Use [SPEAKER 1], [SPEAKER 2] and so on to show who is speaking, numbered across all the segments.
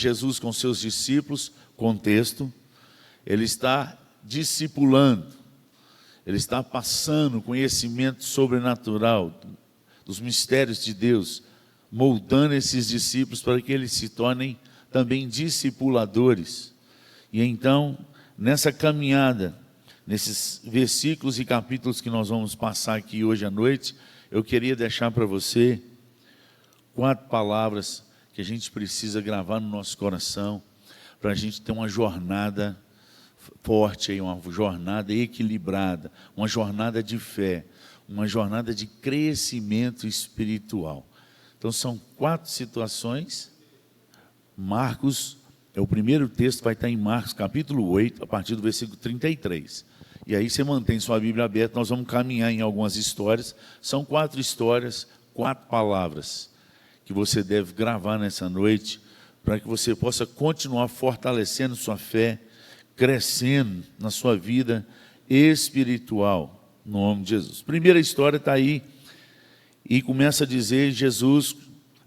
[SPEAKER 1] Jesus com seus discípulos, contexto, ele está discipulando, ele está passando conhecimento sobrenatural dos mistérios de Deus, moldando esses discípulos para que eles se tornem também discipuladores. E então, nessa caminhada, nesses versículos e capítulos que nós vamos passar aqui hoje à noite, eu queria deixar para você 4 palavras que a gente precisa gravar no nosso coração, para a gente ter uma jornada forte, uma jornada equilibrada, uma jornada de fé, uma jornada de crescimento espiritual. Então são 4 situações. Marcos, o primeiro texto vai estar em Marcos capítulo 8, a partir do versículo 33. E aí você mantém sua Bíblia aberta, nós vamos caminhar em algumas histórias. São 4 histórias, 4 palavras que você deve gravar nessa noite, para que você possa continuar fortalecendo sua fé, crescendo na sua vida espiritual, no nome de Jesus. Primeira história está aí, e começa a dizer: Jesus,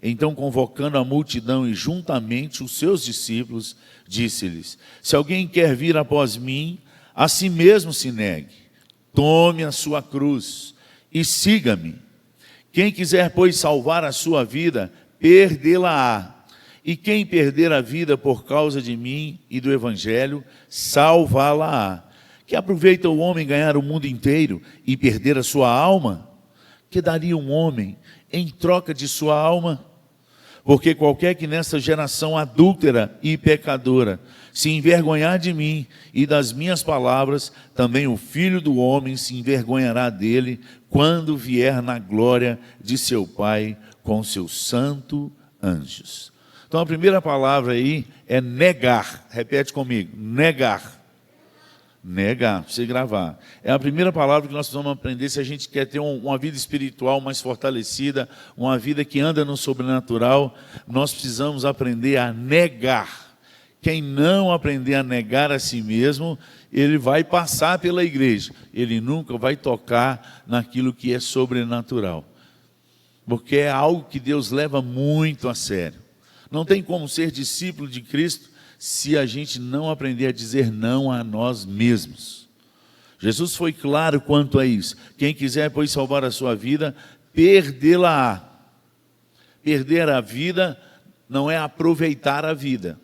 [SPEAKER 1] então convocando a multidão e juntamente os seus discípulos, disse-lhes: se alguém quer vir após mim, a si mesmo se negue, tome a sua cruz e siga-me. Quem quiser, pois, salvar a sua vida, perdê-la-á. E quem perder a vida por causa de mim e do Evangelho, salvá-la-á. Que aproveita o homem ganhar o mundo inteiro e perder a sua alma? Que daria um homem em troca de sua alma? Porque qualquer que nessa geração adúltera e pecadora se envergonhar de mim e das minhas palavras, também o Filho do Homem se envergonhará dele, quando vier na glória de seu Pai com seus santos anjos. Então a primeira palavra aí é negar. Repete comigo: negar. Negar, para você gravar. É a primeira palavra que nós precisamos aprender se a gente quer ter uma vida espiritual mais fortalecida, uma vida que anda no sobrenatural. Nós precisamos aprender a negar. Quem não aprender a negar a si mesmo, ele vai passar pela igreja, ele nunca vai tocar naquilo que é sobrenatural, porque é algo que Deus leva muito a sério. Não tem como ser discípulo de Cristo se a gente não aprender a dizer não a nós mesmos. Jesus foi claro quanto a isso: quem quiser, pois, salvar a sua vida, perdê-la-á. Perder a vida não é aproveitar a vida.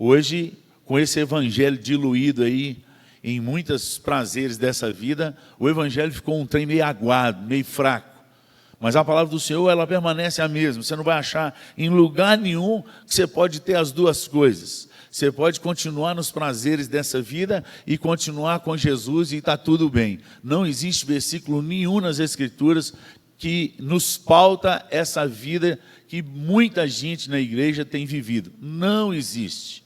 [SPEAKER 1] Hoje, com esse evangelho diluído aí em muitos prazeres dessa vida, o evangelho ficou um trem meio aguado, meio fraco. Mas a palavra do Senhor, ela permanece a mesma. Você não vai achar em lugar nenhum que você pode ter as duas coisas. Você pode continuar nos prazeres dessa vida e continuar com Jesus e está tudo bem. Não existe versículo nenhum nas Escrituras que nos pauta essa vida que muita gente na igreja tem vivido. Não existe.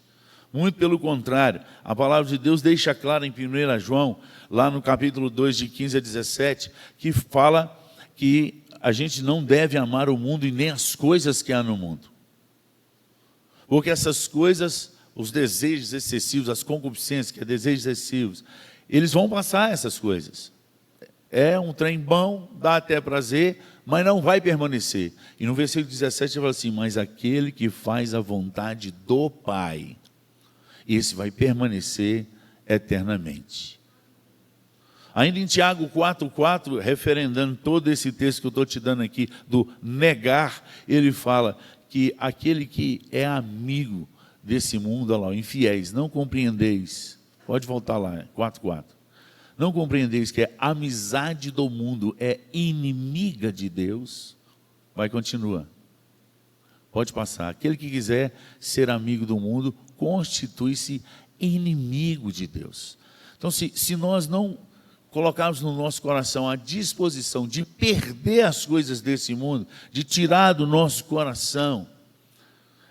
[SPEAKER 1] Muito pelo contrário, a palavra de Deus deixa claro em 1 João, lá no capítulo 2, de 15 a 17, que fala que a gente não deve amar o mundo e nem as coisas que há no mundo. Porque essas coisas, os desejos excessivos, as concupiscências, que é desejos excessivos, eles vão passar essas coisas. É um trem bom, dá até prazer, mas não vai permanecer. E no versículo 17 ele fala assim: mas aquele que faz a vontade do Pai, esse vai permanecer eternamente. Ainda em Tiago 4,4, referendando todo esse texto que eu estou te dando aqui, do negar, ele fala que aquele que é amigo desse mundo, olha lá, infiéis, não compreendeis, pode voltar lá, 4,4, não compreendeis que a amizade do mundo é inimiga de Deus. Vai, continua, pode passar. Aquele que quiser ser amigo do mundo, constitui-se inimigo de Deus. Então, se nós não colocarmos no nosso coração a disposição de perder as coisas desse mundo, de tirar do nosso coração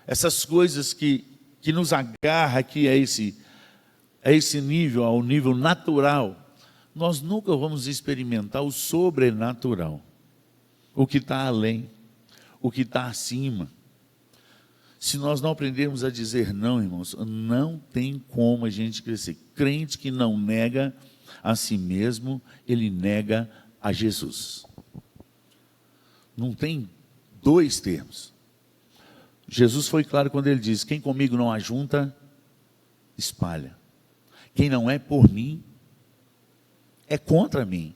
[SPEAKER 1] essas coisas que nos agarra aqui a esse nível, ao nível natural, nós nunca vamos experimentar o sobrenatural, o que está além, o que está acima. Se nós não aprendermos a dizer não, irmãos, não tem como a gente crescer. Crente que não nega a si mesmo, ele nega a Jesus. Não tem dois termos. Jesus foi claro quando ele diz: quem comigo não ajunta, espalha. Quem não é por mim, é contra mim.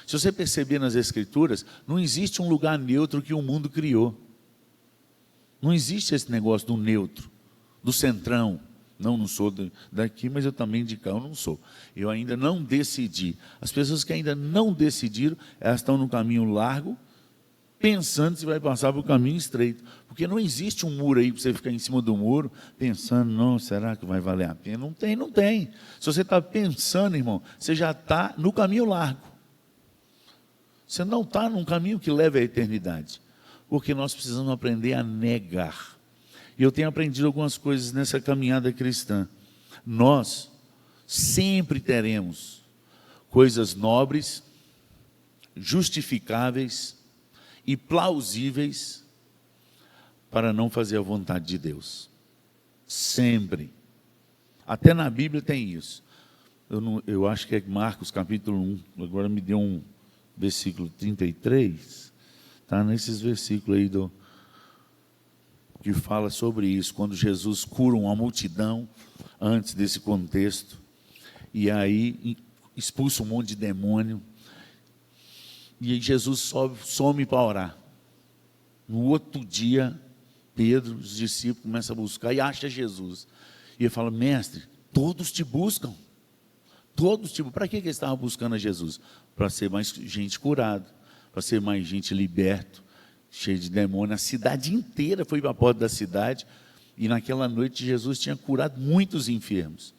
[SPEAKER 1] Se você perceber nas Escrituras, não existe um lugar neutro que o mundo criou. Não existe esse negócio do neutro, do centrão. Não sou daqui, mas eu também de cá eu não sou. Eu ainda não decidi. As pessoas que ainda não decidiram, elas estão no caminho largo, pensando se vai passar para o caminho estreito. Porque não existe um muro aí para você ficar em cima do muro, pensando, não, será que vai valer a pena? Não tem. Se você está pensando, irmão, você já está no caminho largo. Você não está num caminho que leva à eternidade. Porque nós precisamos aprender a negar. E eu tenho aprendido algumas coisas nessa caminhada cristã. Nós sempre teremos coisas nobres, justificáveis e plausíveis para não fazer a vontade de Deus. Sempre. Até na Bíblia tem isso. Eu acho que é Marcos capítulo 1. Agora me deu um versículo 33. Está nesses versículos aí que fala sobre isso. Quando Jesus cura uma multidão, antes desse contexto. E aí expulsa um monte de demônio. E aí Jesus some para orar. No outro dia, Pedro, os discípulos, começam a buscar e acha Jesus. E ele fala: mestre, todos te buscam. Todos te buscam. Para que eles estavam buscando a Jesus? Para ser mais gente curada, para ser mais gente liberto, cheio de demônio. A cidade inteira foi para a porta da cidade. E naquela noite Jesus tinha curado muitos enfermos.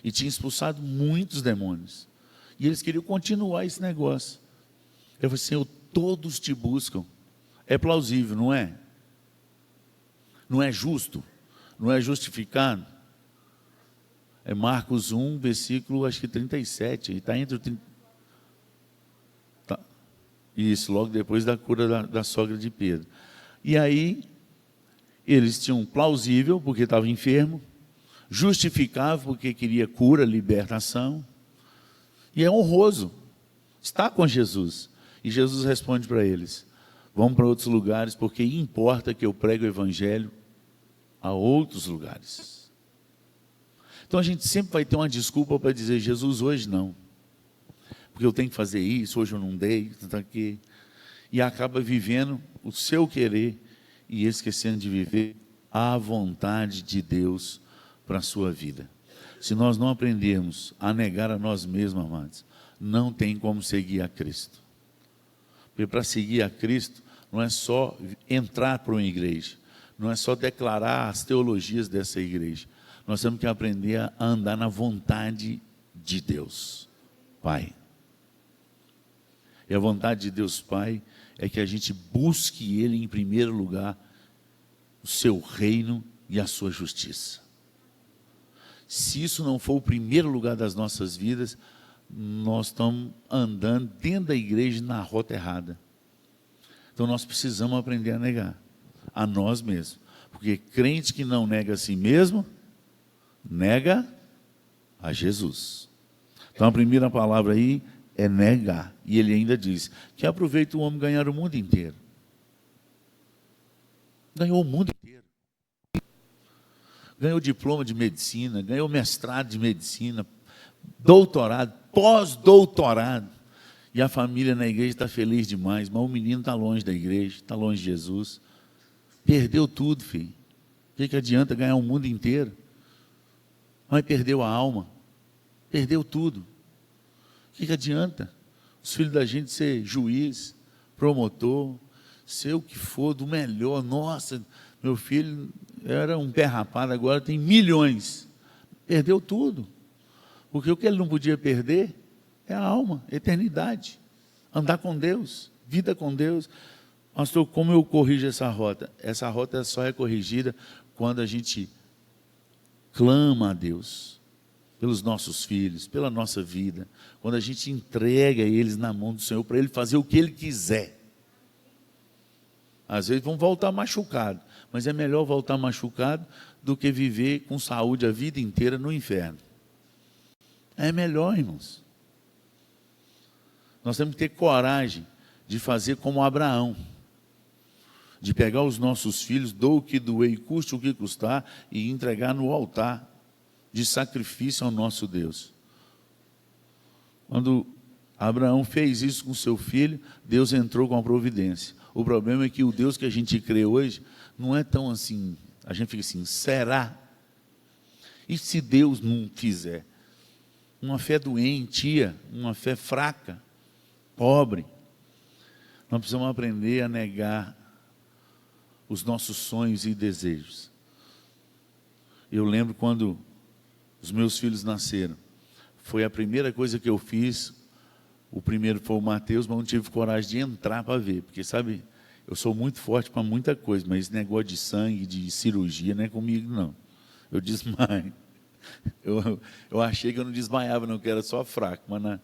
[SPEAKER 1] E tinha expulsado muitos demônios. E eles queriam continuar esse negócio. Eu falei: Senhor, todos te buscam. É plausível, não é? Não é justo? Não é justificado? É Marcos 1, versículo, acho que 37. Está entre o... Tá. Isso, logo depois da cura da sogra de Pedro. E aí, eles tinham plausível, porque estava enfermo, justificável, porque queria cura, libertação, e é honroso estar com Jesus. E Jesus responde para eles: vão para outros lugares, porque importa que eu pregue o evangelho a outros lugares. Então a gente sempre vai ter uma desculpa para dizer: Jesus, hoje não, porque eu tenho que fazer isso, hoje eu não dei, tá aqui. E acaba vivendo o seu querer e esquecendo de viver a vontade de Deus para a sua vida. Se nós não aprendermos a negar a nós mesmos, amados, não tem como seguir a Cristo. Porque para seguir a Cristo não é só entrar para uma igreja, não é só declarar as teologias dessa igreja. Nós temos que aprender a andar na vontade de Deus Pai. E a vontade de Deus Pai é que a gente busque Ele em primeiro lugar, o seu reino e a sua justiça. Se isso não for o primeiro lugar das nossas vidas, nós estamos andando dentro da igreja na rota errada. Então nós precisamos aprender a negar a nós mesmos. Porque crente que não nega a si mesmo, nega a Jesus. Então a primeira palavra aí é negar. E ele ainda diz: que aproveita o homem ganhar o mundo inteiro. Ganhou o mundo inteiro. Ganhou diploma de medicina, ganhou mestrado de medicina, doutorado, pós-doutorado. E a família na igreja está feliz demais, mas o menino está longe da igreja, está longe de Jesus. Perdeu tudo, filho. O que adianta ganhar o mundo inteiro? Mas perdeu a alma, perdeu tudo. O que adianta? Os filhos da gente ser juiz, promotor, ser o que for, do melhor. Nossa, meu filho era um pé rapado, agora tem milhões. Perdeu tudo. Porque o que ele não podia perder é a alma, a eternidade. Andar com Deus, vida com Deus. Pastor, como eu corrijo essa rota? Essa rota só é corrigida quando a gente clama a Deus pelos nossos filhos, pela nossa vida, quando a gente entrega eles na mão do Senhor para Ele fazer o que Ele quiser. Às vezes vão voltar machucados, mas é melhor voltar machucado do que viver com saúde a vida inteira no inferno. É melhor, irmãos. Nós temos que ter coragem de fazer como Abraão. de pegar os nossos filhos, dou o que doer e custe o que custar, e entregar no altar de sacrifício ao nosso Deus. Quando Abraão fez isso com seu filho, Deus entrou com a providência. O problema é que o Deus que a gente crê hoje não é tão assim. A gente fica assim, será? E se Deus não fizer? Uma fé doentia, uma fé fraca, pobre. Nós precisamos aprender a negar os nossos sonhos e desejos. Eu lembro quando os meus filhos nasceram. Foi a primeira coisa que eu fiz. O primeiro foi o Mateus, mas não tive coragem de entrar para ver. Porque, sabe, eu sou muito forte para muita coisa, mas esse negócio de sangue, de cirurgia, não é comigo, não. Eu desmaio. Eu achei que eu não desmaiava, não, que era só fraco. Mas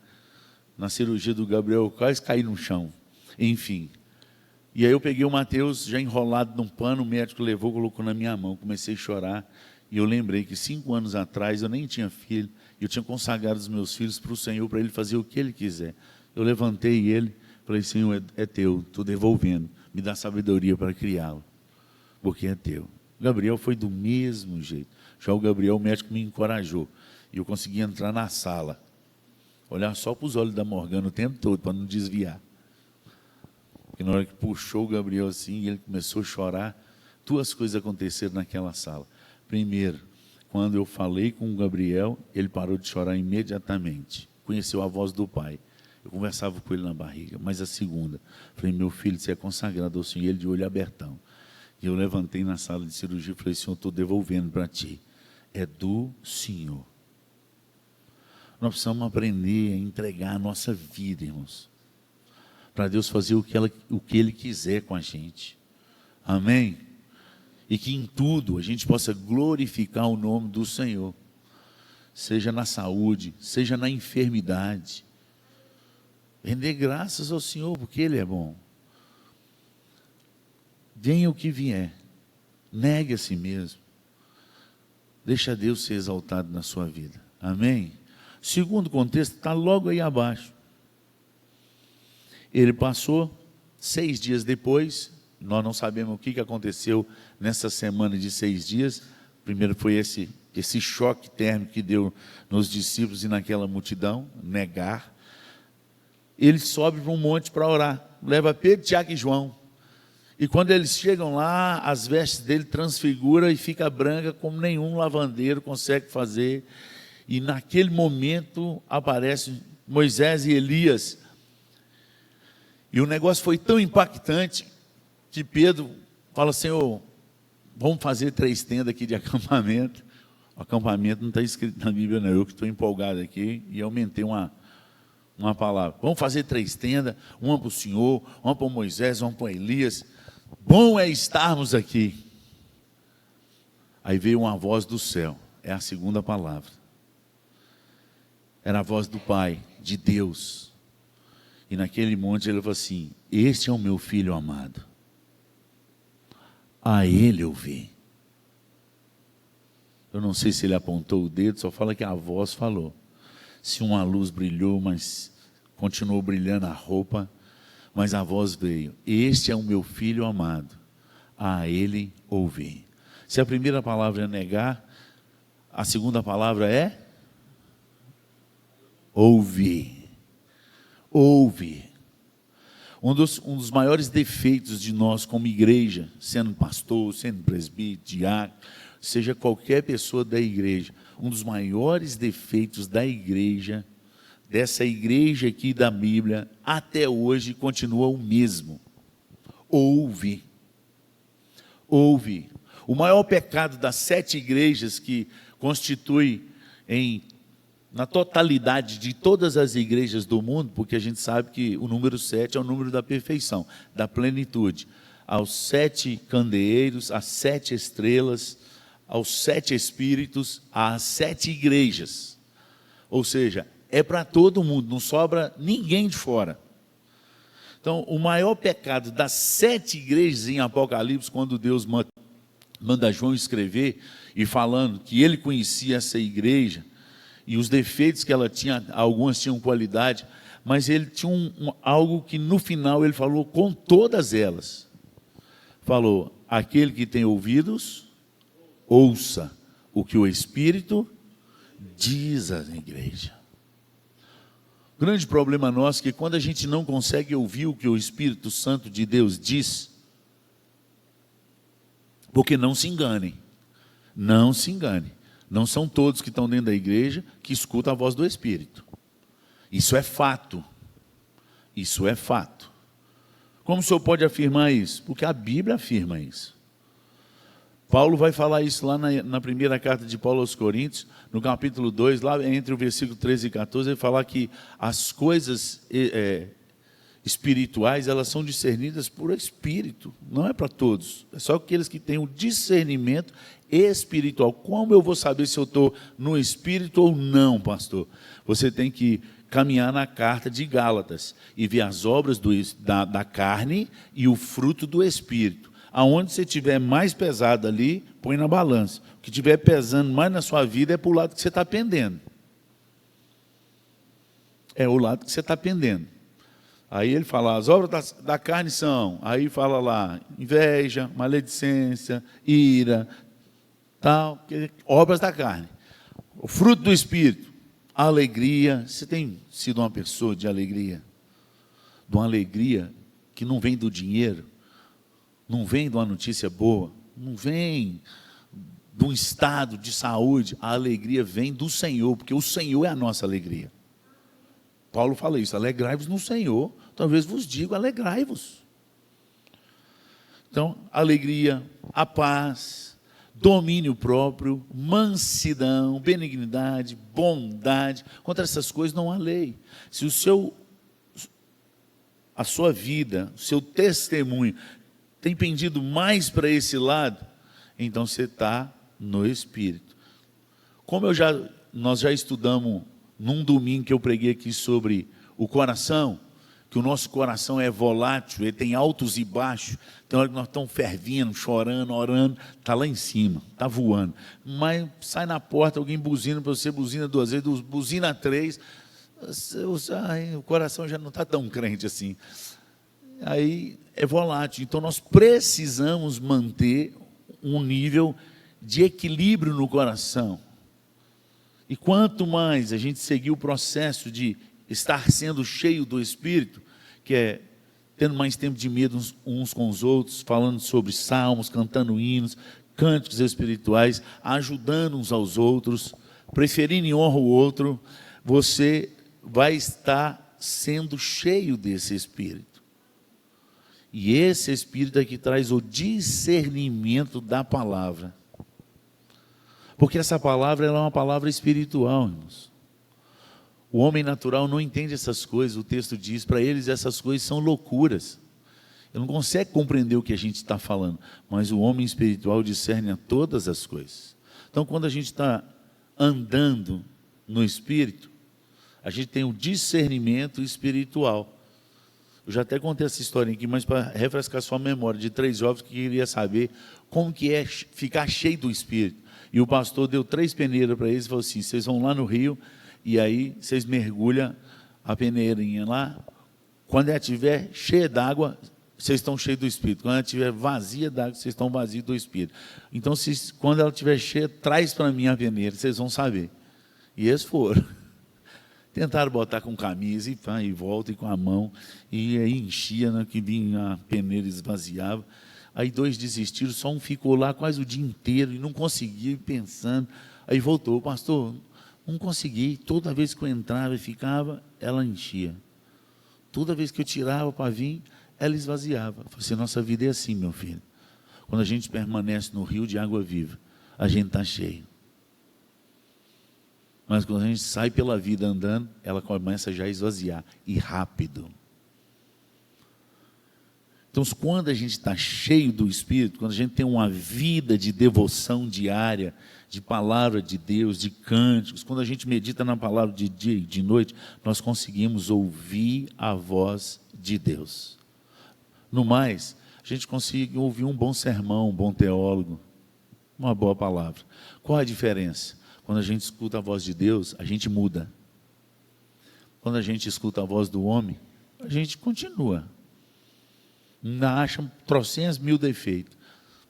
[SPEAKER 1] na cirurgia do Gabriel, eu quase caí no chão. Enfim. E aí eu peguei o Mateus já enrolado num pano, o médico levou, colocou na minha mão, comecei a chorar, e eu lembrei que 5 anos atrás eu nem tinha filho, e eu tinha consagrado os meus filhos para o Senhor, para Ele fazer o que Ele quiser. Eu levantei ele, falei, Senhor, é teu, estou devolvendo, me dá sabedoria para criá-lo, porque é teu. O Gabriel foi do mesmo jeito. Já o Gabriel, o médico me encorajou, e eu consegui entrar na sala, olhar só para os olhos da Morgana o tempo todo, para não desviar. Porque na hora que puxou o Gabriel assim, ele começou a chorar, 2 coisas aconteceram naquela sala. Primeiro, quando eu falei com o Gabriel, ele parou de chorar imediatamente. Conheceu a voz do pai. Eu conversava com ele na barriga. Mas a segunda, falei, meu filho, você é consagrado ao Senhor, ele de olho abertão. E eu levantei na sala de cirurgia e falei, Senhor, estou devolvendo para ti. É do Senhor. Nós precisamos aprender a entregar a nossa vida, irmãos, para Deus fazer o que Ele quiser com a gente. Amém? E que em tudo a gente possa glorificar o nome do Senhor. Seja na saúde, seja na enfermidade. Render graças ao Senhor, porque Ele é bom. Venha o que vier. Negue a si mesmo. Deixa Deus ser exaltado na sua vida. Amém? Segundo contexto está logo aí abaixo. Ele passou 6 dias depois, nós não sabemos o que aconteceu nessa semana de 6 dias. Primeiro foi esse choque térmico que deu nos discípulos e naquela multidão, negar. Ele sobe para um monte para orar, leva Pedro, Tiago e João. E quando eles chegam lá, as vestes dele transfigura e fica branca como nenhum lavandeiro consegue fazer. E naquele momento aparecem Moisés e Elias. E o negócio foi tão impactante que Pedro fala, Senhor, vamos fazer 3 tendas aqui de acampamento. O acampamento não está escrito na Bíblia, não. Eu que estou empolgado aqui e aumentei uma palavra. Vamos fazer 3 tendas, uma para o Senhor, uma para o Moisés, uma para Elias. Bom é estarmos aqui. Aí veio uma voz do céu, é a segunda palavra. Era a voz do Pai, de Deus. E naquele monte ele falou assim, este é o meu filho amado. A ele eu vi. Eu não sei se ele apontou o dedo, só fala que a voz falou. Se uma luz brilhou, mas continuou brilhando a roupa, mas a voz veio. Este é o meu filho amado. A ele ouvi. Se a primeira palavra é negar, a segunda palavra é ouvir. Ouve. Um dos maiores defeitos de nós como igreja, sendo pastor, sendo presbítero, diácono, seja qualquer pessoa da igreja, um dos maiores defeitos da igreja, dessa igreja aqui da Bíblia, até hoje continua o mesmo. Ouve. Ouve. O maior pecado das 7 igrejas que constitui na totalidade de todas as igrejas do mundo, porque a gente sabe que o número 7 é o número da perfeição, da plenitude. Aos 7 candeeiros, às 7 estrelas, aos 7 espíritos, às 7 igrejas. Ou seja, é para todo mundo, não sobra ninguém de fora. Então, o maior pecado das 7 igrejas em Apocalipse, quando Deus manda João escrever, e falando que ele conhecia essa igreja, e os defeitos que ela tinha, algumas tinham qualidade, mas ele tinha algo que no final ele falou com todas elas. falou: aquele que tem ouvidos, ouça o que o Espírito diz à igreja. O grande problema nosso é que quando a gente não consegue ouvir o que o Espírito Santo de Deus diz, porque não se engane, não são todos que estão dentro da igreja que escutam a voz do Espírito. Isso é fato. Como o senhor pode afirmar isso? Porque a Bíblia afirma isso. Paulo vai falar isso lá na primeira carta de Paulo aos Coríntios, no capítulo 2, lá entre o versículo 13 e 14, ele fala que as coisas espirituais, elas são discernidas por Espírito, não é para todos, é só aqueles que têm o discernimento espiritual. Como eu vou saber se eu estou no Espírito ou não, pastor? Você tem que caminhar na carta de Gálatas e ver as obras da carne e o fruto do Espírito. Aonde você estiver mais pesado ali, põe na balança. O que estiver pesando mais na sua vida é para o lado que você está pendendo. É o lado que você está pendendo. Aí ele fala, as obras da carne são, aí fala lá, inveja, maledicência, ira, tal, obras da carne. O fruto do Espírito, alegria. Você tem sido uma pessoa de alegria? De uma alegria que não vem do dinheiro, não vem de uma notícia boa, não vem de um estado de saúde. A alegria vem do Senhor, porque o Senhor é a nossa alegria. Paulo fala isso, alegrai-vos no Senhor. Talvez vos digo, alegrai-vos. Então, alegria, a paz, domínio próprio, mansidão, benignidade, bondade. Contra essas coisas não há lei. Se a sua vida, o seu testemunho tem pendido mais para esse lado, então você está no Espírito. Como nós já estudamos num domingo que eu preguei aqui sobre o coração, que o nosso coração é volátil, ele tem altos e baixos. Tem hora que nós estamos fervindo, chorando, orando, está lá em cima, está voando. Mas sai na porta, alguém buzina para você, buzina 2 vezes, buzina 3, o coração já não está tão crente assim. Aí é volátil. Então nós precisamos manter um nível de equilíbrio no coração. E quanto mais a gente seguir o processo de estar sendo cheio do Espírito, que é tendo mais tempo de medo uns com os outros, falando sobre salmos, cantando hinos, cânticos espirituais, ajudando uns aos outros, preferindo em honra o outro, você vai estar sendo cheio desse Espírito. E esse Espírito é que traz o discernimento da palavra. Porque essa palavra ela é uma palavra espiritual, irmãos. O homem natural não entende essas coisas. O texto diz, para eles essas coisas são loucuras. Ele não consegue compreender o que a gente está falando. Mas o homem espiritual discerne a todas as coisas. Então, quando a gente está andando no Espírito, a gente tem um discernimento espiritual. Eu já até contei essa história aqui, mas para refrescar sua memória, de 3 jovens que queria saber como que é ficar cheio do Espírito. E o pastor deu 3 peneiras para eles e falou assim, vocês vão lá no rio, e aí vocês mergulham a peneirinha lá. Quando ela estiver cheia d'água, vocês estão cheios do Espírito. Quando ela estiver vazia d'água, vocês estão vazios do Espírito. Então, quando ela estiver cheia, traz para mim a peneira, vocês vão saber. E eles foram. Tentaram botar com camisa e volta e com a mão. E aí enchia, né, que vinha a peneira esvaziava. Aí 2 desistiram, só um ficou lá quase o dia inteiro e não conseguia, pensando. Aí voltou, pastor, não consegui. Toda vez que eu entrava e ficava, ela enchia. Toda vez que eu tirava para vir, ela esvaziava. Eu falei assim, nossa vida é assim, meu filho. Quando a gente permanece no rio de água viva, a gente está cheio. Mas quando a gente sai pela vida andando, ela começa já a esvaziar, e rápido. Então, quando a gente está cheio do Espírito, quando a gente tem uma vida de devoção diária, de palavra de Deus, de cânticos, quando a gente medita na palavra de dia e de noite, nós conseguimos ouvir a voz de Deus. No mais, a gente consegue ouvir um bom sermão, um bom teólogo, uma boa palavra. Qual a diferença? Quando a gente escuta a voz de Deus, a gente muda. Quando a gente escuta a voz do homem, a gente continua. ainda acha trocentos mil defeitos,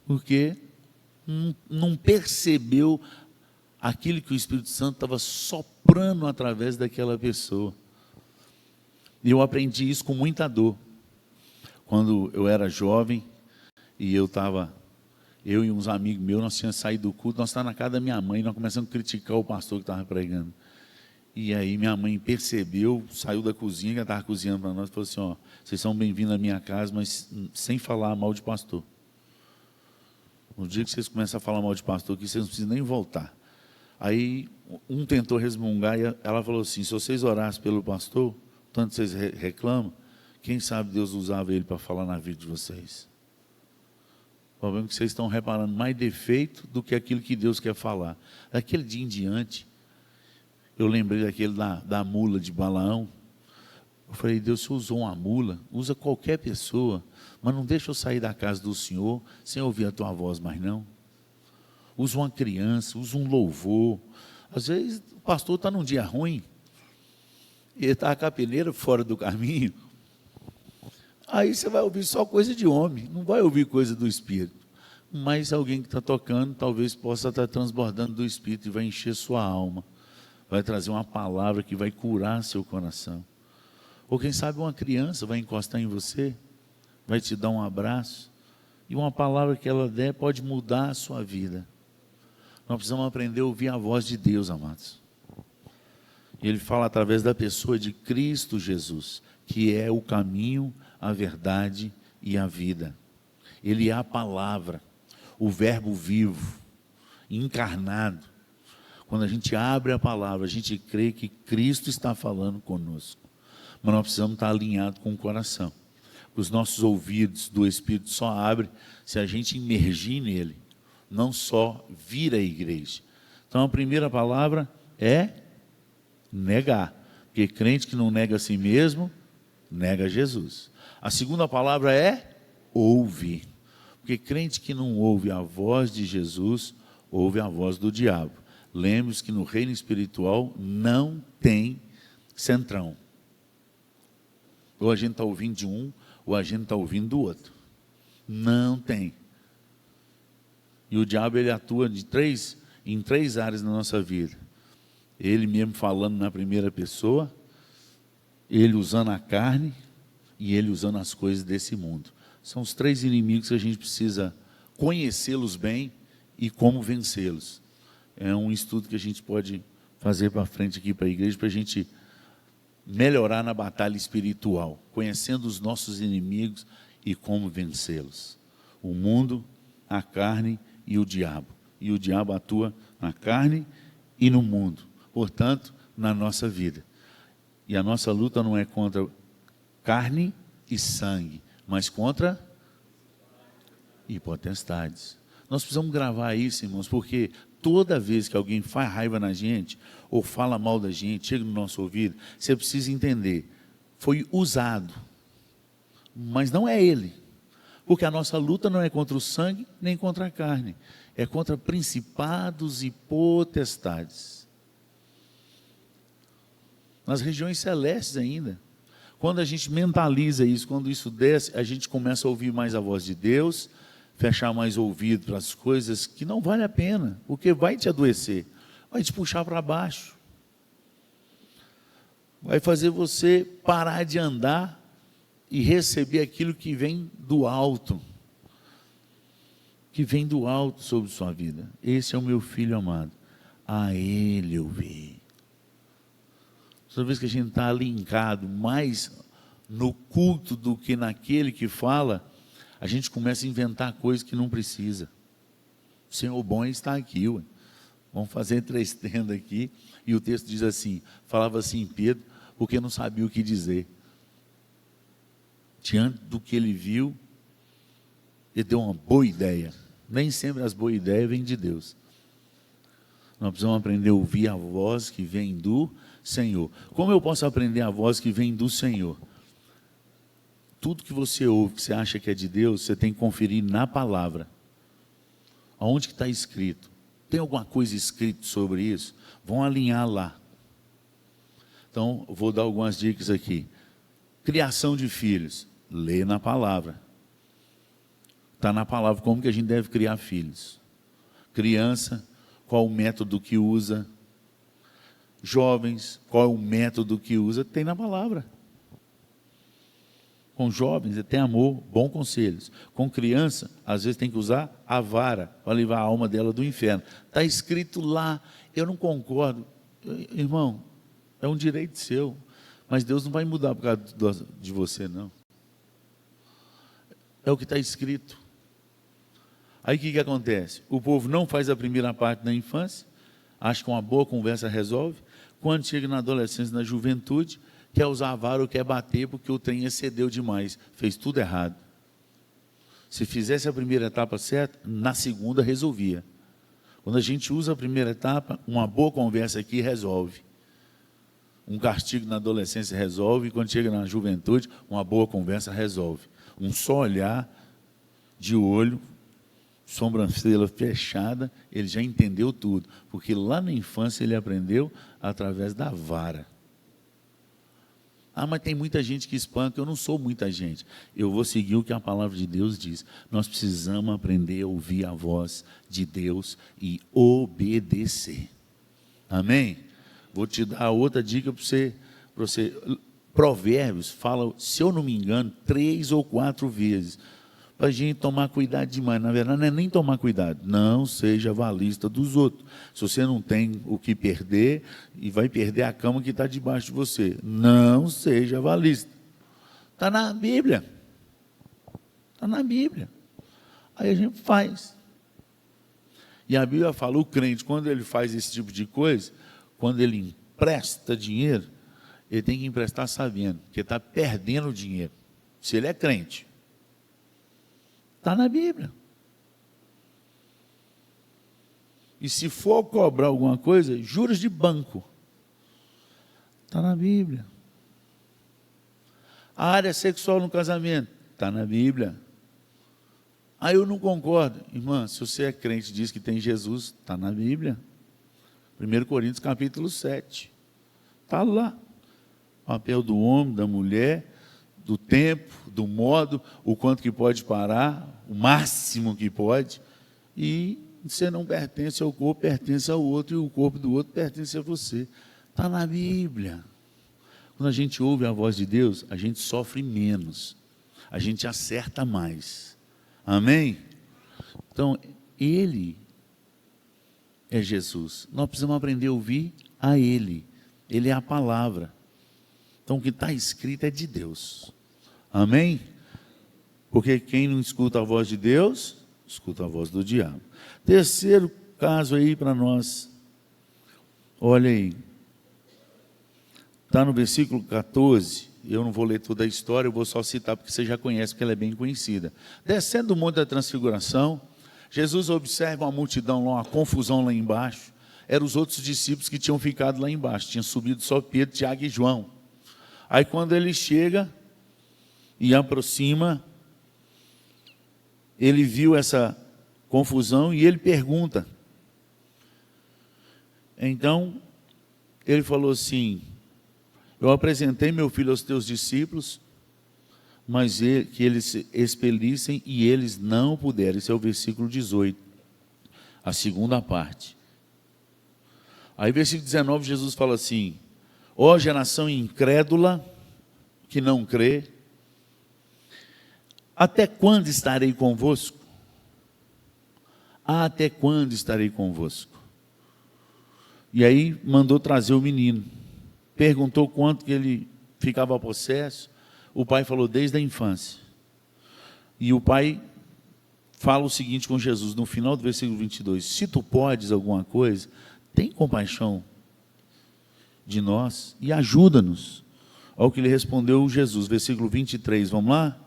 [SPEAKER 1] porque não percebeu aquilo que o Espírito Santo estava soprando através daquela pessoa. E eu aprendi isso com muita dor. Quando eu era jovem, e eu e uns amigos meus, nós tínhamos saído do culto, nós estávamos na casa da minha mãe, nós começamos a criticar o pastor que estava pregando. E aí minha mãe percebeu, saiu da cozinha, que ela estava cozinhando para nós, e falou assim, ó, vocês são bem-vindos à minha casa, mas sem falar mal de pastor. No dia que vocês começam a falar mal de pastor aqui, vocês não precisam nem voltar. Aí um tentou resmungar, e ela falou assim, se vocês orassem pelo pastor, tanto vocês reclamam, quem sabe Deus usava ele para falar na vida de vocês. O problema é que vocês estão reparando mais defeito do que aquilo que Deus quer falar. Daquele dia em diante, eu lembrei daquele da mula de Balaão. Eu falei, Deus, se usou uma mula, usa qualquer pessoa, mas não deixa eu sair da casa do Senhor sem ouvir a tua voz mais não. Usa uma criança, usa um louvor. Às vezes o pastor está num dia ruim, ele está com a peneira fora do caminho, aí você vai ouvir só coisa de homem, não vai ouvir coisa do Espírito. Mas alguém que está tocando, talvez possa estar transbordando do Espírito e vai encher sua alma, vai trazer uma palavra que vai curar seu coração. Ou quem sabe uma criança vai encostar em você, vai te dar um abraço, e uma palavra que ela der pode mudar a sua vida. Nós precisamos aprender a ouvir a voz de Deus, amados. E Ele fala através da pessoa de Cristo Jesus, que é o caminho, a verdade e a vida. Ele é a palavra, o verbo vivo, encarnado. Quando a gente abre a palavra, a gente crê que Cristo está falando conosco. Mas nós precisamos estar alinhados com o coração. Os nossos ouvidos do Espírito só abrem se a gente imergir nele, não só vir à igreja. Então a primeira palavra é negar, porque crente que não nega a si mesmo, nega Jesus. A segunda palavra é ouvir, porque crente que não ouve a voz de Jesus, ouve a voz do diabo. Lembre-se que no reino espiritual não tem centrão. Ou a gente está ouvindo de um, ou a gente está ouvindo do outro. Não tem. E o diabo, ele atua em três áreas na nossa vida. Ele mesmo falando na primeira pessoa, ele usando a carne e ele usando as coisas desse mundo. São os três inimigos que a gente precisa conhecê-los bem e como vencê-los. É um estudo que a gente pode fazer para frente aqui para a igreja, para a gente melhorar na batalha espiritual, conhecendo os nossos inimigos e como vencê-los. O mundo, a carne e o diabo. E o diabo atua na carne e no mundo, portanto, na nossa vida. E a nossa luta não é contra carne e sangue, mas contra potestades. Nós precisamos gravar isso, irmãos, porque toda vez que alguém faz raiva na gente, ou fala mal da gente, chega no nosso ouvido, você precisa entender, foi usado, mas não é ele, porque a nossa luta não é contra o sangue, nem contra a carne, é contra principados e potestades, nas regiões celestes ainda. Quando a gente mentaliza isso, quando isso desce, a gente começa a ouvir mais a voz de Deus, fechar mais ouvido para as coisas que não vale a pena, porque vai te adoecer, vai te puxar para baixo, vai fazer você parar de andar e receber aquilo que vem do alto, sobre sua vida. Esse é o meu filho amado, a ele eu vi. Toda vez que a gente está linkado mais no culto do que naquele que fala, a gente começa a inventar coisas que não precisa. O Senhor bom está aqui, ué. Vamos fazer 3 tendas aqui, e o texto diz assim, falava assim Pedro, porque não sabia o que dizer. Diante do que ele viu, ele deu uma boa ideia. Nem sempre as boas ideias vêm de Deus. Nós precisamos aprender a ouvir a voz que vem do Senhor. Como eu posso aprender a voz que vem do Senhor? Tudo que você ouve, que você acha que é de Deus, você tem que conferir na palavra. Aonde que está escrito? Tem alguma coisa escrita sobre isso? Vão alinhar lá. Então, vou dar algumas dicas aqui. Criação de filhos, lê na palavra. Está na palavra como que a gente deve criar filhos. Criança, qual o método que usa. Jovens, qual é o método que usa. Tem na palavra. Com jovens, tem amor, bons conselhos. Com criança, às vezes tem que usar a vara para levar a alma dela do inferno. Está escrito lá. Eu não concordo. Irmão, é um direito seu. Mas Deus não vai mudar por causa de você, não. É o que está escrito. Aí o que acontece? O povo não faz a primeira parte na infância, acha que uma boa conversa resolve. Quando chega na adolescência, na juventude, quer usar a vara ou quer bater porque o trem excedeu demais. Fez tudo errado. Se fizesse a primeira etapa certa, na segunda resolvia. Quando a gente usa a primeira etapa, uma boa conversa aqui resolve. Um castigo na adolescência resolve, e quando chega na juventude, uma boa conversa resolve. Um só olhar de olho, sobrancelha fechada, ele já entendeu tudo. Porque lá na infância ele aprendeu através da vara. Ah, mas tem muita gente que espanca. Eu não sou muita gente. Eu vou seguir o que a palavra de Deus diz. Nós precisamos aprender a ouvir a voz de Deus e obedecer. Amém? Vou te dar outra dica para você. Provérbios fala, se eu não me engano, 3 ou 4 vezes. Para a gente tomar cuidado demais. Na verdade, não é nem tomar cuidado. Não seja avalista dos outros. Se você não tem o que perder, e vai perder a cama que está debaixo de você. Não seja avalista. Está na Bíblia. Está na Bíblia. Aí a gente faz. E a Bíblia fala, o crente, quando ele faz esse tipo de coisa, quando ele empresta dinheiro, ele tem que emprestar sabendo que está perdendo dinheiro. Se ele é crente. Está na Bíblia. E se for cobrar alguma coisa, juros de banco. Está na Bíblia. A área sexual no casamento. Está na Bíblia. Ah, eu não concordo. Irmã, se você é crente e diz que tem Jesus, está na Bíblia. 1 Coríntios capítulo 7. Está lá. O papel do homem, da mulher, do tempo, do modo, o quanto que pode parar, o máximo que pode, e você não pertence ao corpo, pertence ao outro, e o corpo do outro pertence a você. Está na Bíblia. Quando a gente ouve a voz de Deus, a gente sofre menos, a gente acerta mais. Amém? Então, Ele é Jesus. Nós precisamos aprender a ouvir a Ele. Ele é a palavra. Então, o que está escrito é de Deus. Amém? Porque quem não escuta a voz de Deus, escuta a voz do diabo. Terceiro caso aí para nós. Olha aí. Está no versículo 14. Eu não vou ler toda a história, eu vou só citar porque você já conhece, porque ela é bem conhecida. Descendo do Monte da Transfiguração, Jesus observa uma multidão lá, uma confusão lá embaixo. Eram os outros discípulos que tinham ficado lá embaixo. Tinha subido só Pedro, Tiago e João. Aí quando ele chega e aproxima, ele viu essa confusão e ele pergunta. Então, ele falou assim, eu apresentei meu filho aos teus discípulos, mas que eles expelissem e eles não puderam. Esse é o versículo 18, a segunda parte. Aí versículo 19, Jesus fala assim, ó geração incrédula, que não crê, até quando estarei convosco? Até quando estarei convosco? E aí mandou trazer o menino. Perguntou quanto que ele ficava possesso. O pai falou, desde a infância. E o pai fala o seguinte com Jesus, no final do versículo 22, se tu podes alguma coisa, tem compaixão de nós e ajuda-nos. Olha o que lhe respondeu Jesus, versículo 23, vamos lá?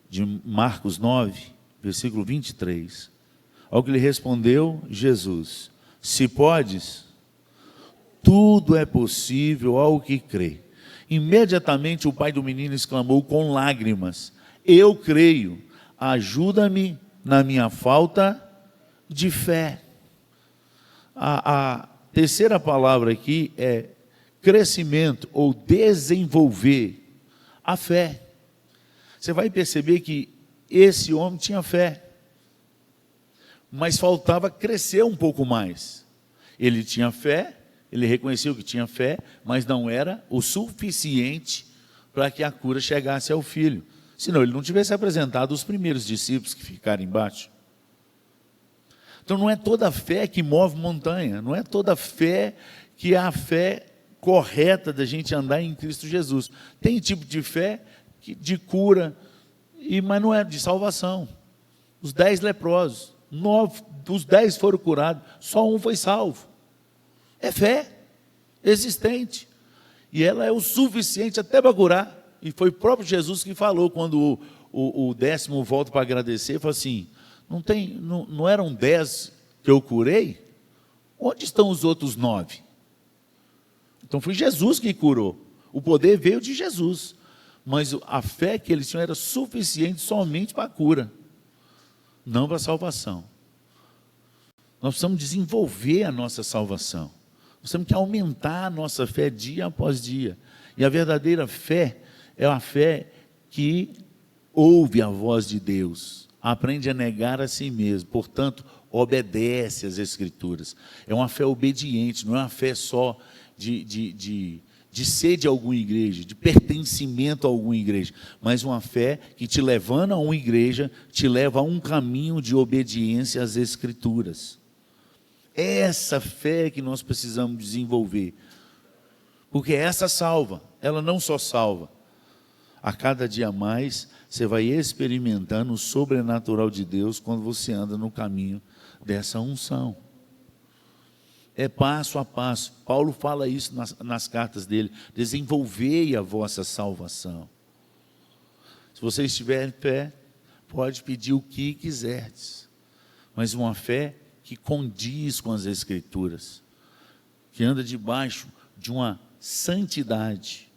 [SPEAKER 1] De Marcos 9, versículo 23. Olha o que lhe respondeu Jesus, se podes, tudo é possível ao que crê. Imediatamente o pai do menino exclamou com lágrimas, eu creio, ajuda-me na minha falta de fé. A terceira palavra aqui é crescimento ou desenvolver a fé. Você vai perceber que esse homem tinha fé, mas faltava crescer um pouco mais. Ele tinha fé, ele reconheceu que tinha fé, mas não era o suficiente para que a cura chegasse ao filho. Senão ele não tivesse apresentado os primeiros discípulos que ficaram embaixo. Então não é toda fé que move montanha, não é toda fé que é a fé correta da gente andar em Cristo Jesus. Tem tipo de fé de cura, mas não é de salvação. Os 10 leprosos, 9 dos 10 foram curados, só um foi salvo. É fé existente, e ela é o suficiente até para curar. E foi o próprio Jesus que falou, quando o 10º volta para agradecer, falou assim: não eram 10 que eu curei? Onde estão os outros 9? Então foi Jesus que curou, o poder veio de Jesus, mas a fé que eles tinham era suficiente somente para a cura, não para a salvação. Nós precisamos desenvolver a nossa salvação, nós temos que aumentar a nossa fé dia após dia, e a verdadeira fé é a fé que ouve a voz de Deus, aprende a negar a si mesmo, portanto, obedece às Escrituras. É uma fé obediente, não é uma fé só de ser de alguma igreja, de pertencimento a alguma igreja, mas uma fé que te levando a uma igreja, te leva a um caminho de obediência às Escrituras. É essa fé que nós precisamos desenvolver, porque essa salva, ela não só salva, a cada dia mais você vai experimentando o sobrenatural de Deus quando você anda no caminho dessa unção. É passo a passo. Paulo fala isso nas cartas dele: desenvolvei a vossa salvação. Se vocês tiverem fé, pode pedir o que quiserdes, mas uma fé que condiz com as Escrituras, que anda debaixo de uma santidade,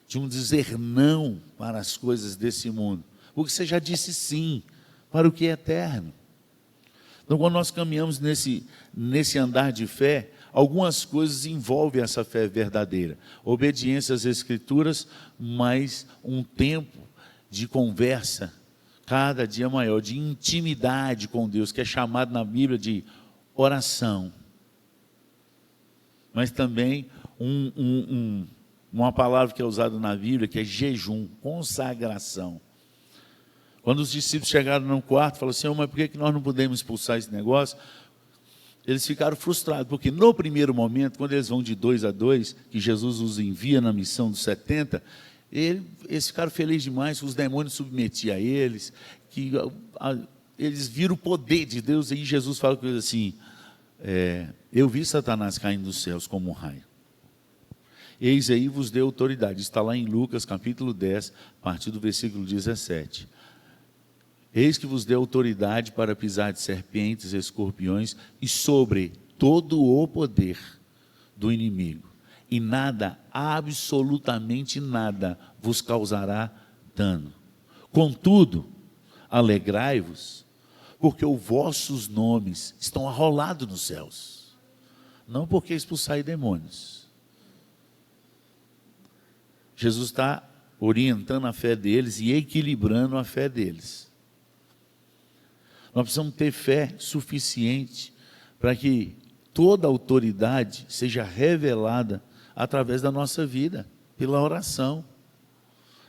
[SPEAKER 1] de um dizer não para as coisas desse mundo, porque você já disse sim para o que é eterno. Então, quando nós caminhamos nesse andar de fé, algumas coisas envolvem essa fé verdadeira: obediência às Escrituras, mas um tempo de conversa cada dia maior, de intimidade com Deus, que é chamado na Bíblia de oração, mas também uma palavra que é usada na Bíblia, que é jejum, consagração. Quando os discípulos chegaram no quarto, falaram assim: mas por que nós não podemos expulsar esse negócio? Eles ficaram frustrados, porque no primeiro momento, quando eles vão de 2 a 2, que Jesus os envia na missão dos 70, eles ficaram felizes demais, que os demônios submetiam a eles, que eles viram o poder de Deus. E Jesus fala com eles assim: eu vi Satanás caindo dos céus como um raio. Eis aí vos deu autoridade. Está lá em Lucas capítulo 10, a partir do versículo 17. Eis que vos deu autoridade para pisar de serpentes, escorpiões e sobre todo o poder do inimigo, e nada, absolutamente nada, vos causará dano. Contudo, alegrai-vos, porque os vossos nomes estão arrolados nos céus, não porque expulsai demônios. Jesus está orientando a fé deles e equilibrando a fé deles. Nós precisamos ter fé suficiente para que toda a autoridade seja revelada através da nossa vida, pela oração.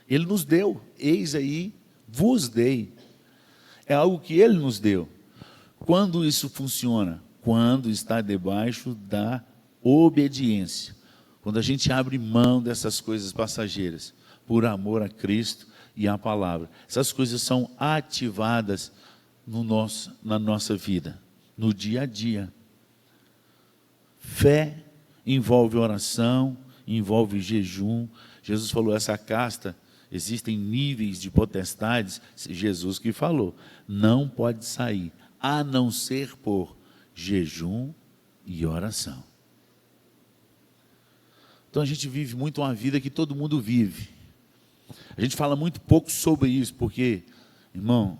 [SPEAKER 1] Ele nos deu, eis aí, vos dei. É algo que Ele nos deu. Quando isso funciona? Quando está debaixo da obediência. Quando a gente abre mão dessas coisas passageiras, por amor a Cristo e à palavra. Essas coisas são ativadas na nossa vida, no dia a dia. Fé envolve oração, envolve jejum. Jesus falou: essa casta, existem níveis de potestades. Jesus que falou: não pode sair, a não ser por jejum e oração. Então a gente vive muito uma vida que todo mundo vive. A gente fala muito pouco sobre isso, porque, irmão,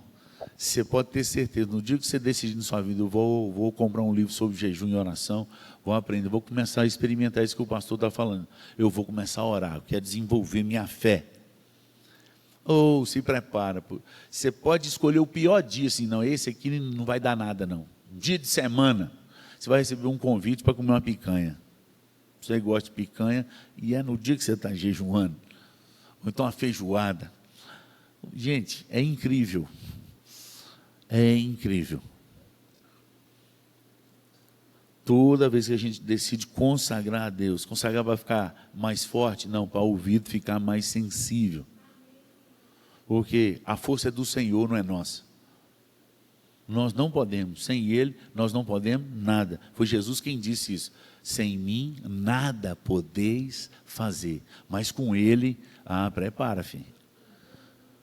[SPEAKER 1] você pode ter certeza, no dia que você decidir na sua vida: eu vou comprar um livro sobre jejum e oração, vou aprender, vou começar a experimentar isso que o pastor está falando, eu vou começar a orar, eu quero desenvolver minha fé. Ou se prepara. Você pode escolher o pior dia, assim, não, esse aqui não vai dar nada, não. Dia de semana, você vai receber um convite para comer uma picanha. Você gosta de picanha, e é no dia que você está jejuando. Ou então uma feijoada. Gente, é incrível. É incrível. Toda vez que a gente decide consagrar a Deus, consagrar para ficar mais forte? Não, para o ouvido ficar mais sensível. Porque a força é do Senhor, não é nossa. Nós não podemos, sem Ele, nós não podemos nada. Foi Jesus quem disse isso. Sem mim, nada podeis fazer. Mas com Ele, prepara, filho.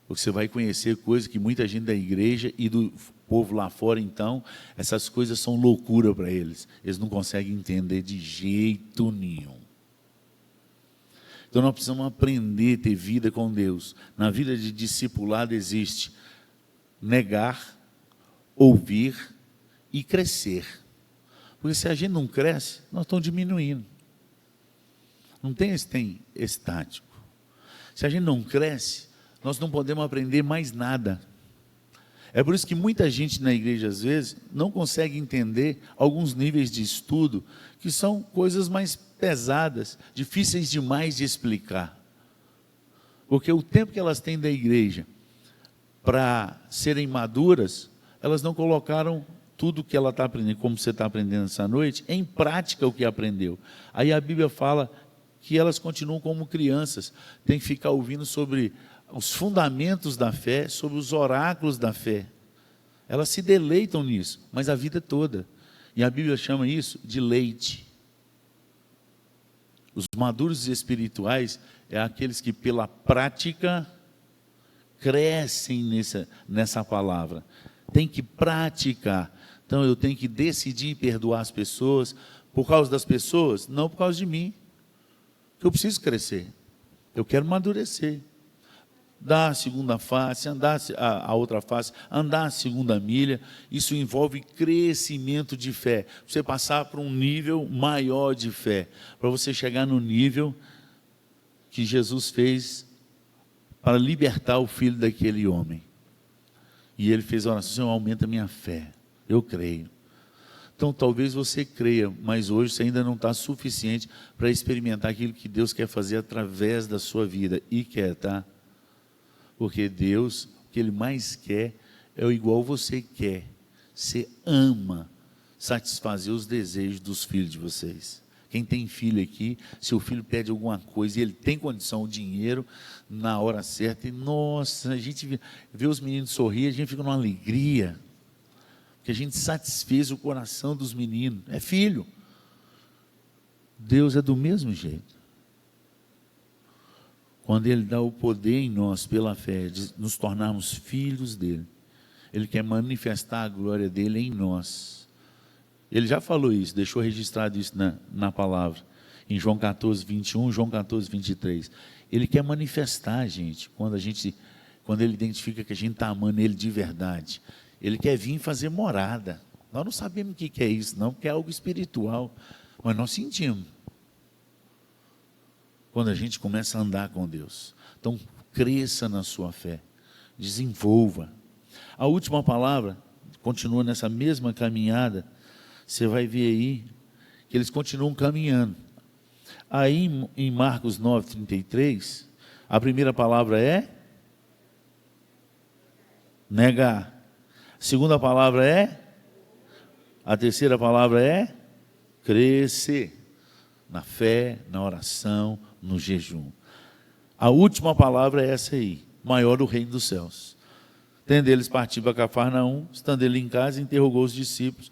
[SPEAKER 1] Porque você vai conhecer coisas que muita gente da igreja e do povo lá fora, então, essas coisas são loucura para eles. Eles não conseguem entender de jeito nenhum. Então nós precisamos aprender a ter vida com Deus. Na vida de discipulado existe negar, ouvir e crescer. Porque se a gente não cresce, nós estamos diminuindo. Não tem estático. Se a gente não cresce, nós não podemos aprender mais nada. É por isso que muita gente na igreja, às vezes, não consegue entender alguns níveis de estudo, que são coisas mais pesadas, difíceis demais de explicar. Porque o tempo que elas têm da igreja para serem maduras, elas não colocaram tudo que ela está aprendendo, como você está aprendendo essa noite, em prática o que aprendeu. Aí a Bíblia fala que elas continuam como crianças, tem que ficar ouvindo sobre os fundamentos da fé, sobre os oráculos da fé. Elas se deleitam nisso, mas a vida toda. E a Bíblia chama isso de leite. Os maduros espirituais é aqueles que pela prática crescem nessa palavra. Tem que praticar. Então eu tenho que decidir perdoar as pessoas. Por causa das pessoas? Não por causa de mim. Eu preciso crescer. Eu quero amadurecer. Dar a segunda face, andar a outra face, andar a segunda milha, isso envolve crescimento de fé. Você passar para um nível maior de fé, para você chegar no nível que Jesus fez para libertar o filho daquele homem. E ele fez a oração: Senhor, aumenta a minha fé. Eu creio. Então talvez você creia, mas hoje você ainda não está suficiente para experimentar aquilo que Deus quer fazer através da sua vida. E quer, tá? Porque Deus, o que Ele mais quer é o igual você quer. Você ama satisfazer os desejos dos filhos de vocês. Quem tem filho aqui, se o filho pede alguma coisa e ele tem condição, o dinheiro, na hora certa, e nossa, a gente vê os meninos sorrir, a gente fica numa alegria, porque a gente satisfez o coração dos meninos. É filho. Deus é do mesmo jeito. Quando Ele dá o poder em nós, pela fé, de nos tornarmos filhos dEle, Ele quer manifestar a glória dEle em nós. Ele já falou isso, deixou registrado isso na palavra, em João 14, 21, João 14, 23. Ele quer manifestar, gente, quando Ele identifica que a gente está amando Ele de verdade. Ele quer vir fazer morada. Nós não sabemos o que é isso, não, porque é algo espiritual, mas nós sentimos. Quando a gente começa a andar com Deus. Então, cresça na sua fé, desenvolva. A última palavra, continua nessa mesma caminhada, você vai ver aí, que eles continuam caminhando. Aí, em Marcos 9, 33, a primeira palavra é negar. A segunda palavra é, a terceira palavra é crescer. Na fé, na oração, no jejum. A última palavra é essa aí: maior o reino dos céus. Tendo eles partido para Cafarnaum, estando ele em casa, interrogou os discípulos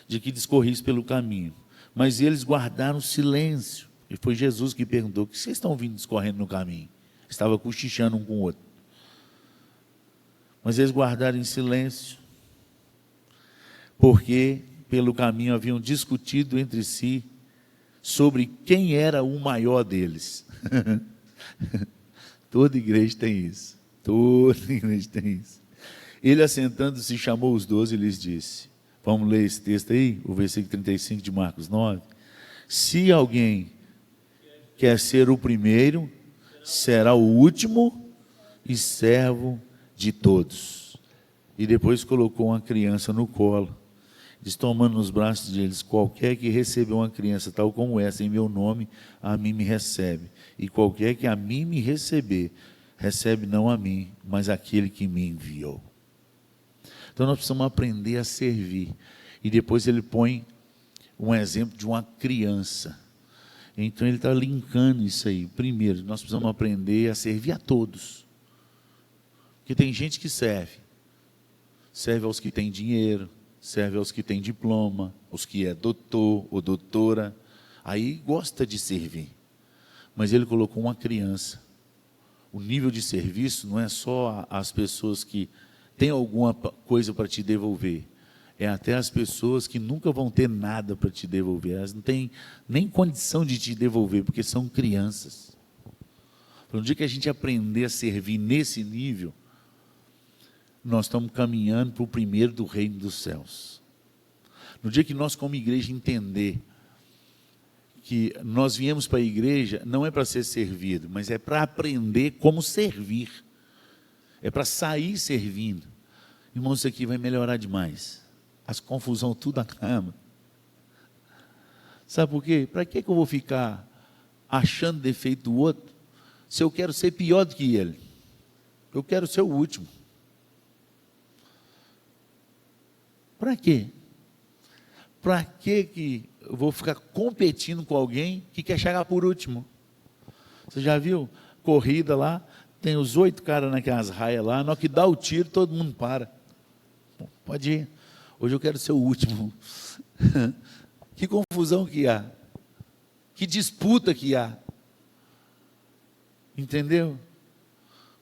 [SPEAKER 1] de que discorrisse pelo caminho. Mas eles guardaram silêncio. E foi Jesus que perguntou: o que vocês estão vindo discorrendo no caminho? Estava cochichando um com o outro. Mas eles guardaram em silêncio, porque pelo caminho haviam discutido entre si sobre quem era o maior deles. Toda igreja tem isso. Toda igreja tem isso. Ele, assentando-se, chamou os 12 e lhes disse: vamos ler esse texto aí, o versículo 35 de Marcos 9. Se alguém quer ser o primeiro, será o último e servo de todos. E depois colocou uma criança no colo, diz, tomando nos braços deles, qualquer que receber uma criança tal como essa em meu nome, a mim me recebe. E qualquer que a mim me receber, recebe não a mim, mas aquele que me enviou. Então nós precisamos aprender a servir. E depois ele põe um exemplo de uma criança. Então ele está linkando isso aí. Primeiro, nós precisamos aprender a servir a todos. Porque tem gente que serve. Serve aos que têm dinheiro, serve aos que têm diploma, aos que é doutor ou doutora. Aí gosta de servir. Mas ele colocou uma criança. O nível de serviço não é só as pessoas que têm alguma coisa para te devolver. É até as pessoas que nunca vão ter nada para te devolver. Elas não têm nem condição de te devolver, porque são crianças. No dia que a gente aprender a servir nesse nível, nós estamos caminhando para o primeiro do reino dos céus. No dia que nós, como igreja, entender que nós viemos para a igreja, não é para ser servido, mas é para aprender como servir. É para sair servindo. Irmãos, isso aqui vai melhorar demais. As confusões tudo acaba. Sabe por quê? Para que eu vou ficar achando defeito do outro, se eu quero ser pior do que ele? Eu quero ser o último. Para quê? Para que eu vou ficar competindo com alguém que quer chegar por último? Você já viu? Corrida lá, tem os 8 caras naquelas raias lá, na hora que dá o tiro, todo mundo para. Pode ir. Hoje eu quero ser o último. Que confusão que há. Que disputa que há. Entendeu?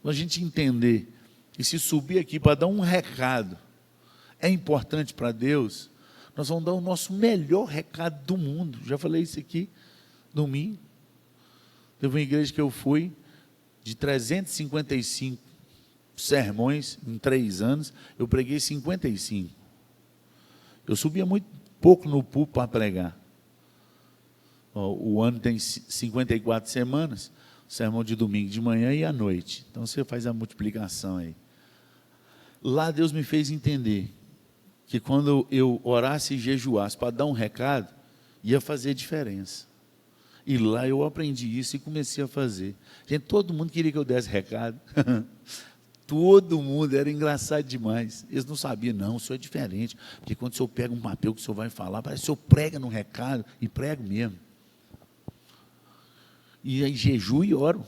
[SPEAKER 1] A gente entender que se subir aqui para dar um recado é importante para Deus, nós vamos dar o nosso melhor recado do mundo. Já falei isso aqui domingo. Teve uma igreja que eu fui, de 355 sermões em 3 anos, eu preguei 55. Eu subia muito pouco no púlpito para pregar. O ano tem 54 semanas, sermão de domingo de manhã e à noite. Então você faz a multiplicação aí. Lá Deus me fez entender que quando eu orasse e jejuasse para dar um recado, ia fazer diferença. E lá eu aprendi isso e comecei a fazer. Gente, todo mundo queria que eu desse recado. Todo mundo, era engraçado demais. Eles não sabiam, não, o senhor é diferente. Porque quando o senhor pega um papel que o senhor vai falar, parece que o senhor prega no recado, e prego mesmo. E aí jejum e oro.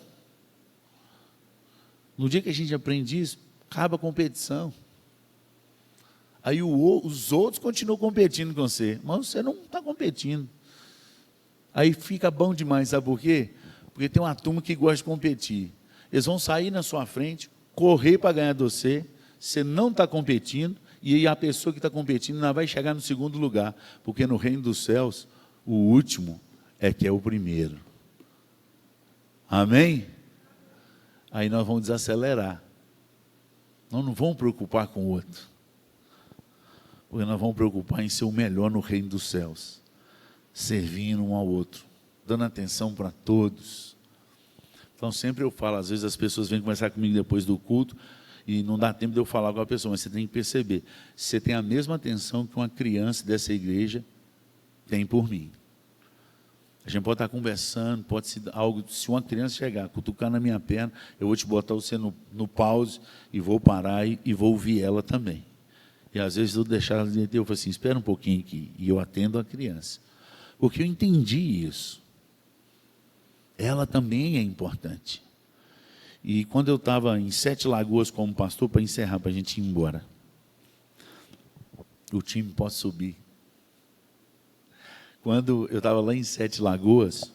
[SPEAKER 1] No dia que a gente aprende isso, acaba a competição. Aí os outros continuam competindo com você, mas você não está competindo. Aí fica bom demais, sabe por quê? Porque tem uma turma que gosta de competir. Eles vão sair na sua frente, correr para ganhar de você, você não está competindo, e aí a pessoa que está competindo ainda vai chegar no segundo lugar, porque no reino dos céus, o último é que é o primeiro. Amém? Aí nós vamos desacelerar. Nós não vamos preocupar com o outro, porque nós vamos preocupar em ser o melhor no reino dos céus, servindo um ao outro, dando atenção para todos. Então sempre eu falo, às vezes as pessoas vêm conversar comigo depois do culto, e não dá tempo de eu falar com a pessoa, mas você tem que perceber, você tem a mesma atenção que uma criança dessa igreja tem por mim. A gente pode estar conversando, pode ser algo, se uma criança chegar, cutucar na minha perna, eu vou te botar você no pause, e vou parar e vou ouvir ela também. E às vezes eu deixar ela de eu falo assim, espera um pouquinho aqui, e eu atendo a criança. Porque eu entendi isso. Ela também é importante. E quando eu estava em 7 Lagoas como pastor, para encerrar, para a gente ir embora. O time pode subir. Quando eu estava lá em 7 Lagoas,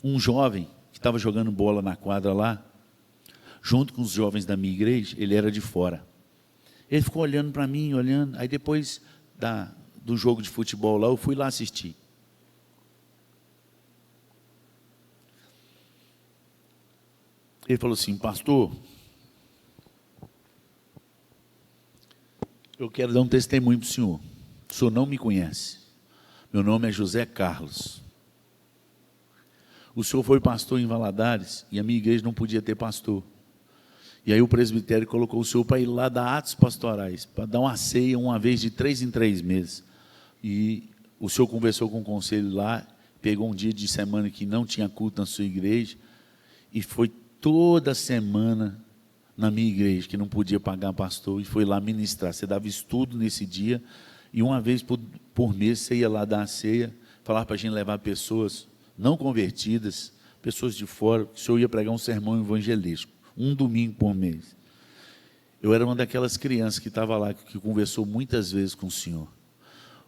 [SPEAKER 1] um jovem que estava jogando bola na quadra lá, junto com os jovens da minha igreja, ele era de fora. Ele ficou olhando para mim, olhando, aí depois do jogo de futebol lá, eu fui lá assistir. Ele falou assim, pastor, eu quero dar um testemunho para o senhor não me conhece, meu nome é José Carlos, o senhor foi pastor em Valadares, e a minha igreja não podia ter pastor, E aí o presbitério colocou o senhor para ir lá dar atos pastorais, para dar uma ceia uma vez de 3 em 3 meses. E o senhor conversou com o conselho lá, pegou um dia de semana que não tinha culto na sua igreja, e foi toda semana na minha igreja, que não podia pagar pastor, e foi lá ministrar. Você dava estudo nesse dia, e uma vez por mês você ia lá dar a ceia, falar para a gente levar pessoas não convertidas, pessoas de fora, que o senhor ia pregar um sermão evangelístico, um domingo por mês. Eu era uma daquelas crianças que estava lá, que conversou muitas vezes com o senhor.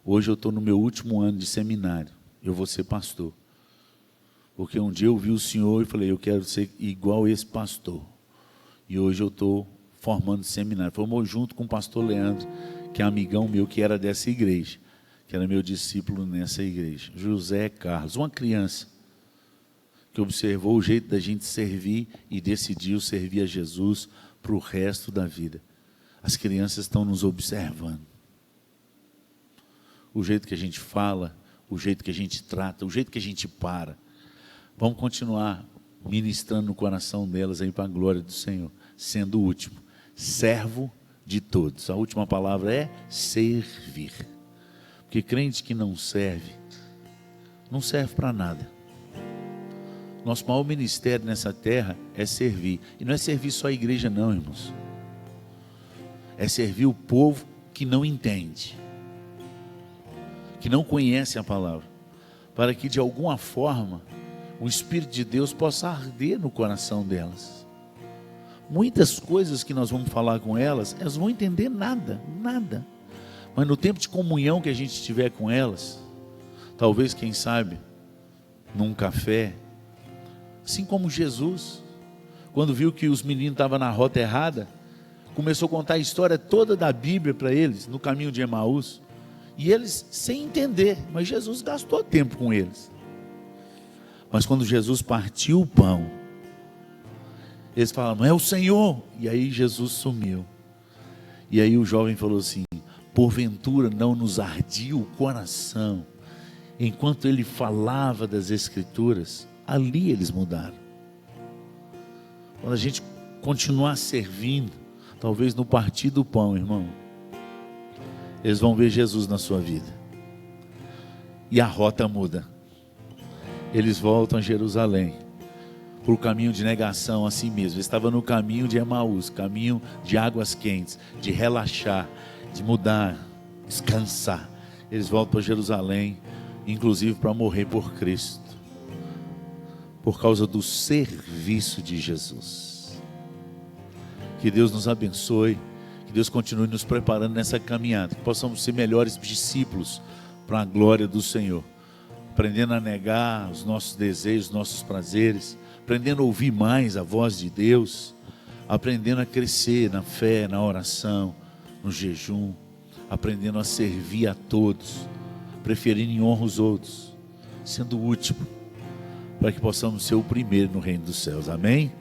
[SPEAKER 1] Hoje eu estou no meu último ano de seminário, eu vou ser pastor. Porque um dia eu vi o senhor e falei, eu quero ser igual esse pastor. E hoje eu estou formando seminário. Formou junto com o pastor Leandro, que é amigão meu, que era dessa igreja, que era meu discípulo nessa igreja. José Carlos, uma criança que observou o jeito da gente servir e decidiu servir a Jesus para o resto da vida. As crianças estão nos observando. O jeito que a gente fala, o jeito que a gente trata, o jeito que a gente para. Vamos continuar ministrando no coração delas aí para a glória do Senhor, sendo o último, servo de todos. A última palavra é servir. Porque crente que não serve para nada. Nosso maior ministério nessa terra é servir. E não é servir só a igreja não, irmãos. É servir o povo que não entende, que não conhece a palavra, para que de alguma forma o Espírito de Deus possa arder no coração delas. Muitas coisas que nós vamos falar com elas, elas vão entender nada. Mas no tempo de comunhão que a gente tiver com elas, talvez, quem sabe, num café, assim como Jesus, quando viu que os meninos estavam na rota errada, começou a contar a história toda da Bíblia para eles, no caminho de Emaús, e eles sem entender, mas Jesus gastou tempo com eles. Mas quando Jesus partiu o pão, eles falaram, é o Senhor, e aí Jesus sumiu. E aí o jovem falou assim, porventura não nos ardia o coração, enquanto ele falava das Escrituras. Ali eles mudaram. Quando a gente continuar servindo, talvez no partir do pão, irmão, eles vão ver Jesus na sua vida. E a rota muda. Eles voltam a Jerusalém, para o caminho de negação a si mesmo. Eles estavam no caminho de Emaús, caminho de águas quentes, de relaxar, de mudar, descansar. Eles voltam para Jerusalém, inclusive para morrer por Cristo, por causa do serviço de Jesus. Que Deus nos abençoe, que Deus continue nos preparando nessa caminhada, que possamos ser melhores discípulos para a glória do Senhor, aprendendo a negar os nossos desejos, os nossos prazeres, aprendendo a ouvir mais a voz de Deus, aprendendo a crescer na fé, na oração, no jejum, aprendendo a servir a todos, preferindo em honra os outros, sendo o último, para que possamos ser o primeiro no reino dos céus. Amém?